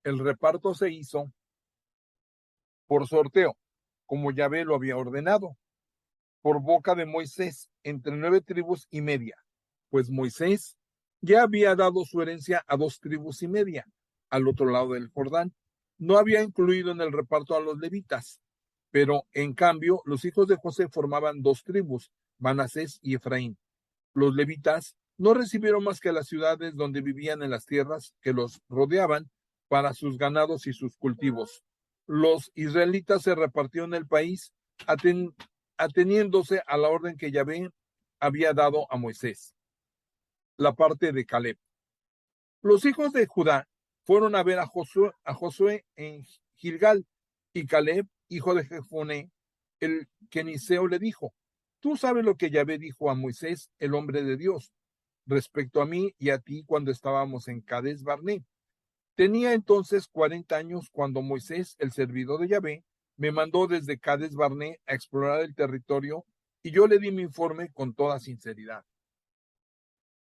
El reparto se hizo por sorteo, como Yahvé lo había ordenado, por boca de Moisés, entre 9 tribus y media, pues Moisés ya había dado su herencia a 2 tribus y media, al otro lado del Jordán. No había incluido en el reparto a los levitas, pero en cambio los hijos de José formaban 2 tribus, Manasés y Efraín. Los levitas no recibieron más que las ciudades donde vivían en las tierras que los rodeaban para sus ganados y sus cultivos. Los israelitas se repartieron el país ateniéndose a la orden que Yahvé había dado a Moisés. La parte de Caleb. Los hijos de Judá fueron a ver a Josué en Gilgal, y Caleb, hijo de Jefoné, el queniseo, le dijo: Tú sabes lo que Yahvé dijo a Moisés, el hombre de Dios, respecto a mí y a ti cuando estábamos en Cades Barné. Tenía entonces 40 años cuando Moisés, el servidor de Yahvé, me mandó desde Cades Barné a explorar el territorio, y yo le di mi informe con toda sinceridad.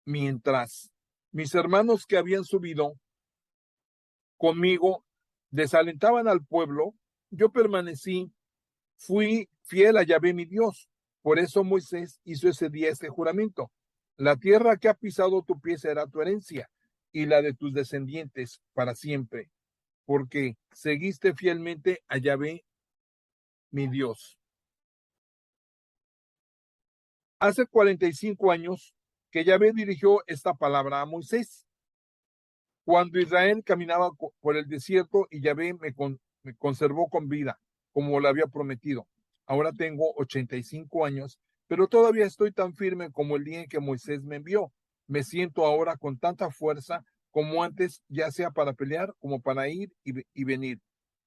Mientras mis hermanos que habían subido conmigo desalentaban al pueblo, yo permanecí, fui fiel a Yahvé mi Dios. Por eso Moisés hizo ese día este juramento: la tierra que ha pisado tu pie será tu herencia, y la de tus descendientes para siempre, porque seguiste fielmente a Yahvé mi Dios. Hace 45 años que Yahvé dirigió esta palabra a Moisés, cuando Israel caminaba por el desierto, y Yahvé me conservó con vida, como le había prometido. Ahora tengo 85 años, pero todavía estoy tan firme como el día en que Moisés me envió. Me siento ahora con tanta fuerza como antes, ya sea para pelear como para ir y venir.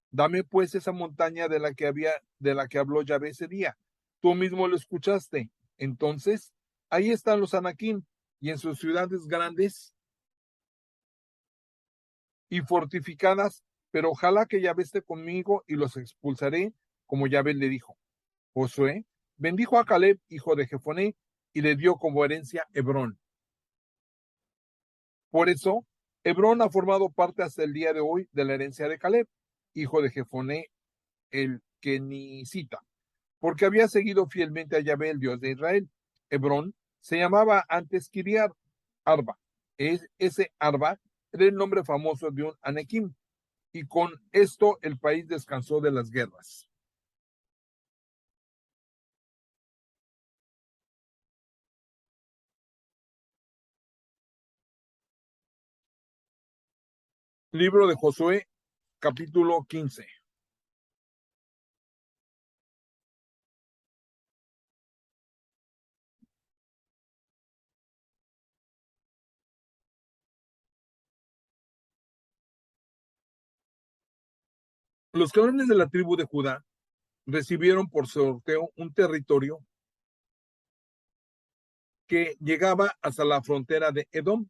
Dame pues esa montaña de la que habló Yahvé ese día. Tú mismo lo escuchaste. Entonces, ahí están los Anakim, y en sus ciudades grandes y fortificadas, pero ojalá que Yahvé esté conmigo y los expulsaré, como Yahvé le dijo. Josué bendijo a Caleb, hijo de Jefoné, y le dio como herencia Hebrón. Por eso, Hebrón ha formado parte hasta el día de hoy de la herencia de Caleb, hijo de Jefoné, el kenicita, porque había seguido fielmente a Yahvé, el Dios de Israel. Hebrón se llamaba antes Kiriat Arba. Ese Arba era el nombre famoso de un Anakim, y con esto el país descansó de las guerras. Libro de Josué, capítulo 15. Los clanes de la tribu de Judá recibieron por sorteo un territorio que llegaba hasta la frontera de Edom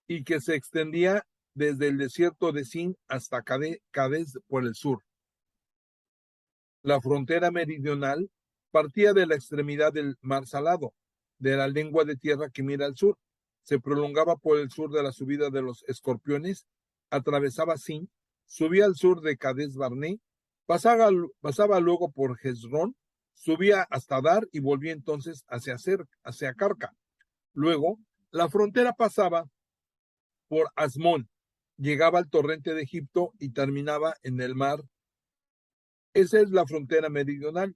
y que se extendía desde el desierto de Sin hasta Cades por el sur. La frontera meridional partía de la extremidad del mar Salado, de la lengua de tierra que mira al sur. Se prolongaba por el sur de la subida de los Escorpiones, atravesaba Sin, subía al sur de Cades Barné, pasaba luego por Hezrón, subía hasta Dar y volvía entonces hacia Carca. Luego, la frontera pasaba por Asmón, llegaba al torrente de Egipto y terminaba en el mar. Esa es la frontera meridional.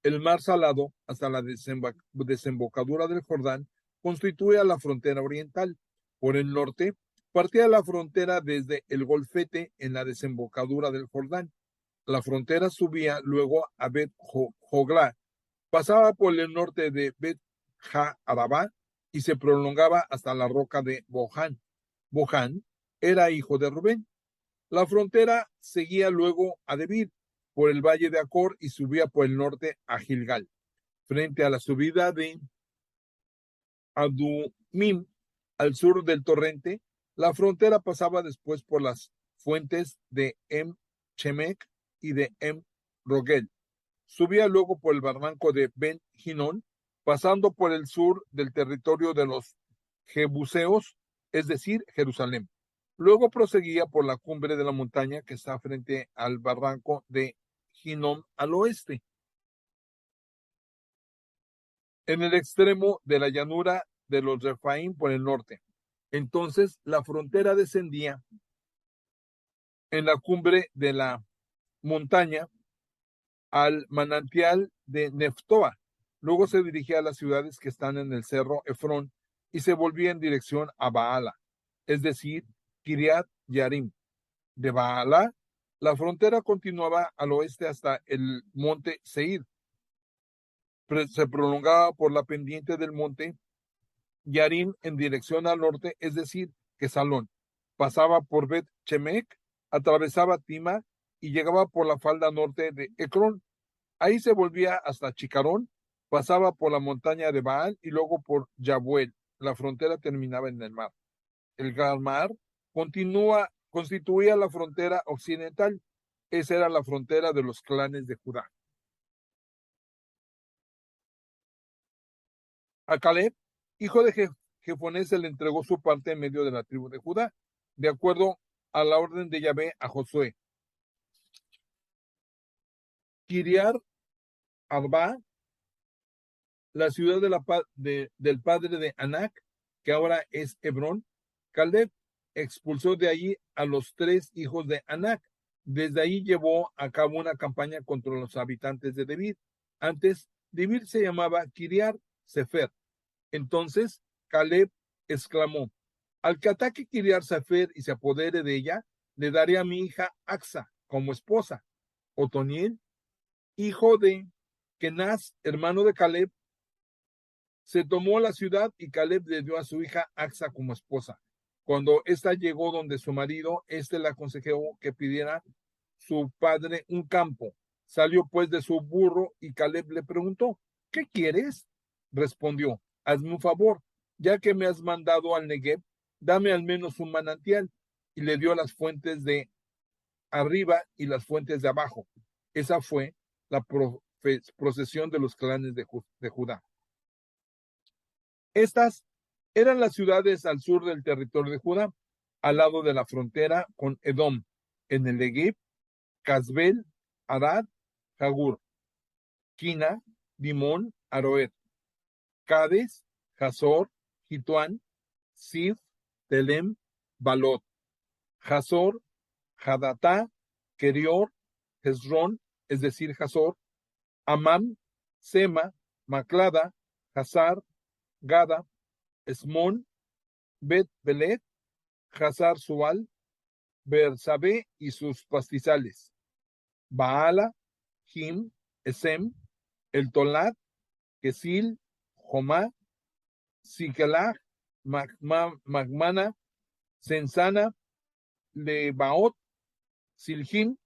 El mar Salado, hasta la desembocadura del Jordán, constituía la frontera oriental. Por el norte, partía la frontera desde el Golfete en la desembocadura del Jordán. La frontera subía luego a Bet Joglá, pasaba por el norte de Bet Ha-Arabá y se prolongaba hasta la roca de Bohan. Bohan era hijo de Rubén. La frontera seguía luego a Debir por el valle de Acor y subía por el norte a Gilgal. Frente a la subida de Adumim, al sur del torrente, la frontera pasaba después por las fuentes de Chemek y de Rogel. Subía luego por el barranco de Ben Hinón, pasando por el sur del territorio de los Jebuseos, es decir, Jerusalén. Luego proseguía por la cumbre de la montaña que está frente al barranco de Hinnom al oeste, en el extremo de la llanura de los Refaim por el norte. Entonces la frontera descendía en la cumbre de la montaña al manantial de Neftoa. Luego se dirigía a las ciudades que están en el cerro Efrón y se volvía en dirección a Baala, es decir, Kiriat Yarim. De Baala, la frontera continuaba al oeste hasta el monte Seir. Se prolongaba por la pendiente del monte Yarim en dirección al norte, es decir, Quesalón. Pasaba por Bet Chemec, atravesaba Tima y llegaba por la falda norte de Ecrón. Ahí se volvía hasta Chicarón, pasaba por la montaña de Baal y luego por Yabuel. La frontera terminaba en el mar. El Gran Mar constituía la frontera occidental. Esa era la frontera de los clanes de Judá. A Caleb, hijo de Jefonés, se le entregó su parte en medio de la tribu de Judá, de acuerdo a la orden de Yahvé a Josué. Kiriar Arba, la ciudad del padre de Anac, que ahora es Hebrón. Caleb expulsó de allí a los 3 hijos de Anac. Desde ahí llevó a cabo una campaña contra los habitantes de Debir. Antes, Debir se llamaba Kiriar Sefer. Entonces Caleb exclamó: al que ataque Kiriar Sefer y se apodere de ella, le daré a mi hija Axa como esposa. Otoniel, hijo de Kenaz, hermano de Caleb, se tomó la ciudad y Caleb le dio a su hija Axa como esposa. Cuando ésta llegó donde su marido, éste le aconsejó que pidiera su padre un campo. Salió pues de su burro y Caleb le preguntó: ¿qué quieres? Respondió: hazme un favor, ya que me has mandado al Negev, dame al menos un manantial. Y le dio las fuentes de arriba y las fuentes de abajo. Esa fue la procesión de los clanes de Judá. Estas eran las ciudades al sur del territorio de Judá, al lado de la frontera con Edom, en el Negev: Casbel, Arad, Jagur, Quina, Dimón, Aroer, Cades, Hazor, Jituán, Sif, Telem, Balot, Hazor, Hadatá, Kerior, Hezrón, es decir, Hazor, Amam, Sema, Maclada, Hazar, Gada, Esmón, Bet Belet, Hazar Sual, Bersabé y sus pastizales, Baala, Jim, Esem, El Tolat, Kesil, Jomá, Sikelach, Magmana, Sensana, Lebaot, Silhim,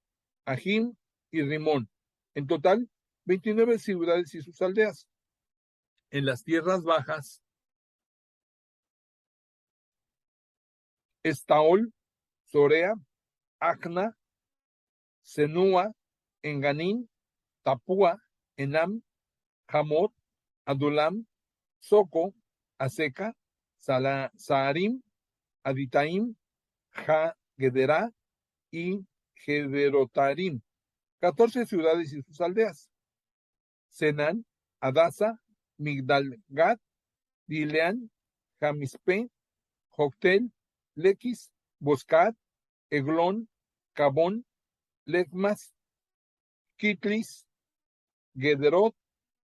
Ajim y Rimón. En total, 29 ciudades y sus aldeas. En las tierras bajas, Estaol, Sorea, Acna, Senúa, Enganín, Tapúa, Enam, Hamot, Adulam, Soco, Aseca, Saarim, Aditaim, Ja, Gederá y Gederotarim. 14 ciudades y sus aldeas. Senán, Adasa, Migdalgat, Dileán, Jamispe, Joctel, Lequis, Boscat, Eglón, Cabón, Lecmas, Kitlis, Gederot,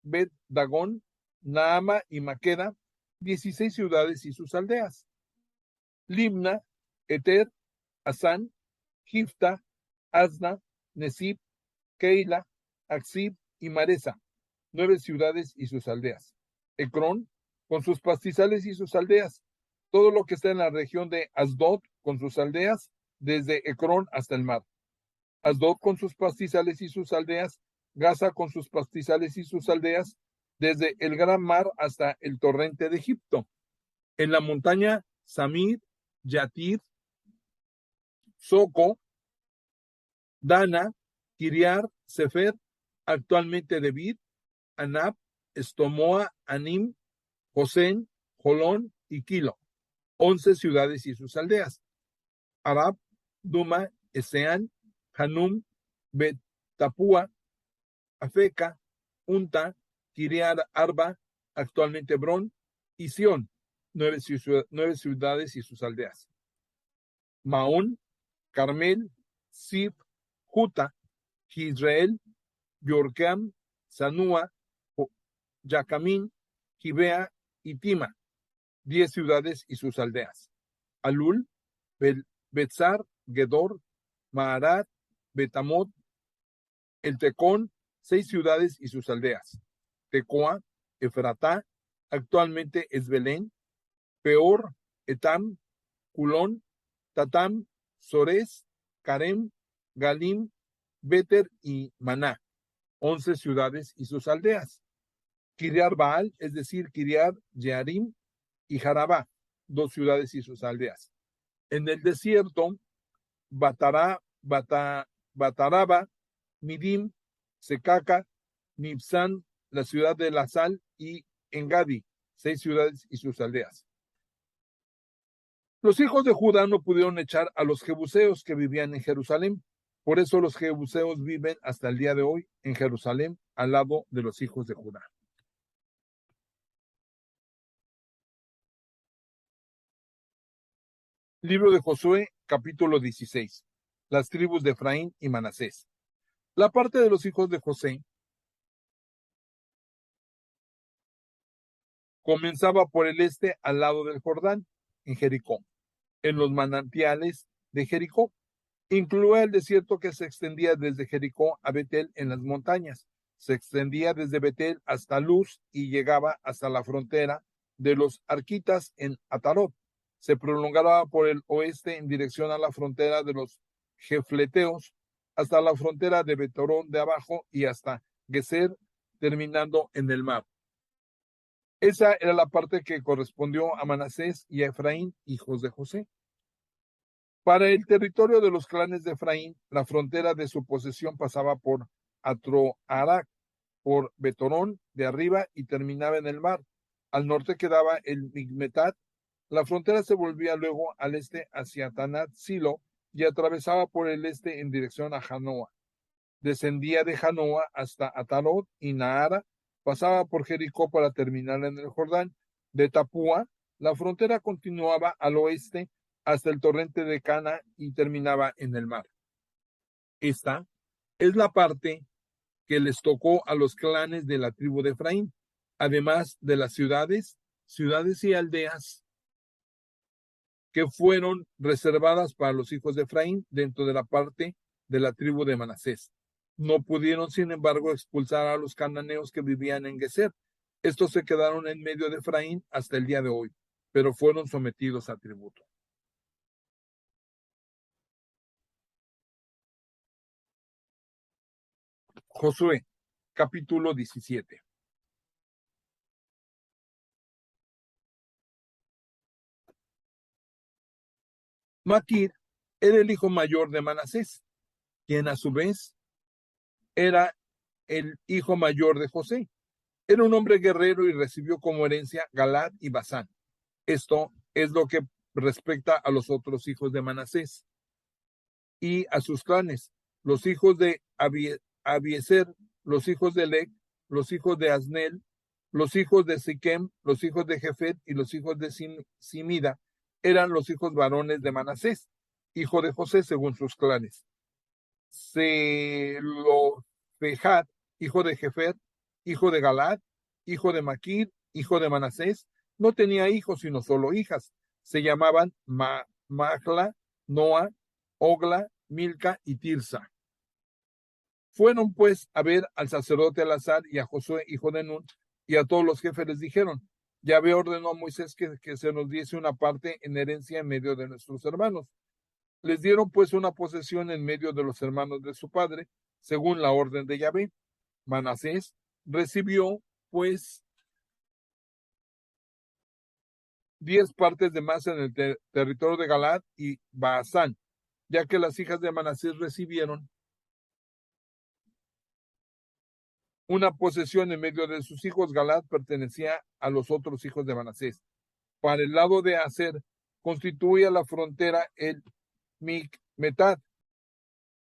Bet Dagón, Naama y Maqueda, 16 ciudades y sus aldeas. Limna, Eter, Asán, Gifta, Asna, Nesib, Keila, Axib y Maresa, 9 ciudades y sus aldeas. Ecrón, con sus pastizales y sus aldeas. Todo lo que está en la región de Asdod, con sus aldeas, desde Ecrón hasta el mar. Asdod con sus pastizales y sus aldeas. Gaza con sus pastizales y sus aldeas, desde el gran mar hasta el torrente de Egipto. En la montaña Samir, Yatir, Soco, Dana, Kiriar, Sefer, actualmente Debir, Anab, Estomoa, Anim, Josén, Jolón y Kilo, 11 ciudades y sus aldeas. Arab, Duma, Eseán, Hanum, Bet-Tapúa, Afeca, Unta, Kiriat Arba, actualmente Hebrón, y Sión, 9 ciudades y sus aldeas. Maón, Carmel, Sif, Juta, Israel, Yorkeam, Sanúa, Jacamín, Gibea y Tima, 10 ciudades y sus aldeas. Alul, Betzar, Gedor, Maarat, Betamot, El Tecón, 6 ciudades y sus aldeas. Tecoa, Efratá, actualmente es Belén, Peor, Etam, Culón, Tatam, Sores, Carem, Galim, Beter y Maná, 11 ciudades y sus aldeas. Kiriat Baal, es decir, Kiriat Jearim y Jarabá, 2 ciudades y sus aldeas. En el desierto, Bataraba, Midim, Secaca, Nibsán, la ciudad de la sal, y Engadi, 6 ciudades y sus aldeas. Los hijos de Judá no pudieron echar a los jebuseos que vivían en Jerusalén. Por eso los jebuseos viven hasta el día de hoy en Jerusalén, al lado de los hijos de Judá. Libro de Josué, capítulo 16. Las tribus de Efraín y Manasés. La parte de los hijos de José comenzaba por el este al lado del Jordán, en Jericó, en los manantiales de Jericó. Incluía el desierto que se extendía desde Jericó a Betel en las montañas. Se extendía desde Betel hasta Luz y llegaba hasta la frontera de los arquitas en Atarot. Se prolongaba por el oeste en dirección a la frontera de los jefleteos, hasta la frontera de Betorón de abajo y hasta Geser, terminando en el mar. Esa era la parte que correspondió a Manasés y a Efraín, hijos de José. Para el territorio de los clanes de Efraín, la frontera de su posesión pasaba por Atroarac, por Betorón de arriba y terminaba en el mar. Al norte quedaba el Migmetat. La frontera se volvía luego al este hacia Tanat Silo y atravesaba por el este en dirección a Janoa. Descendía de Janoa hasta Atarot y Nahara, pasaba por Jericó para terminar en el Jordán. De Tapúa, la frontera continuaba al oeste hasta el torrente de Cana y terminaba en el mar. Esta es la parte que les tocó a los clanes de la tribu de Efraín, además de las ciudades y aldeas que fueron reservadas para los hijos de Efraín dentro de la parte de la tribu de Manasés. No pudieron, sin embargo, expulsar a los cananeos que vivían en Geser. Estos se quedaron en medio de Efraín hasta el día de hoy, pero fueron sometidos a tributo. Josué, capítulo 17. Maquir era el hijo mayor de Manasés, quien a su vez era el hijo mayor de José. Era un hombre guerrero y recibió como herencia Galad y Basán. Esto es lo que respecta a los otros hijos de Manasés y a sus clanes, los hijos de Abiezer, los hijos de Lec, los hijos de Asnel, los hijos de Siquem, los hijos de Jefet y los hijos de Simida, eran los hijos varones de Manasés, hijo de José según sus clanes. Zelofejad, hijo de Jefer, hijo de Galad, hijo de Maquir, hijo de Manasés, no tenía hijos sino solo hijas. Se llamaban Mahla, Noa, Ogla, Milca y Tirsa. Fueron pues a ver al sacerdote Elazar y a Josué, hijo de Nun, y a todos los jefes les dijeron: Yahvé ordenó a Moisés que se nos diese una parte en herencia en medio de nuestros hermanos. Les dieron pues una posesión en medio de los hermanos de su padre, según la orden de Yahvé. Manasés recibió pues 10 partes de más en el territorio de Galad y Baasán, ya que las hijas de Manasés recibieron una posesión en medio de sus hijos. Galad pertenecía a los otros hijos de Manasés. Para el lado de Aser constituía la frontera el Mikmetad,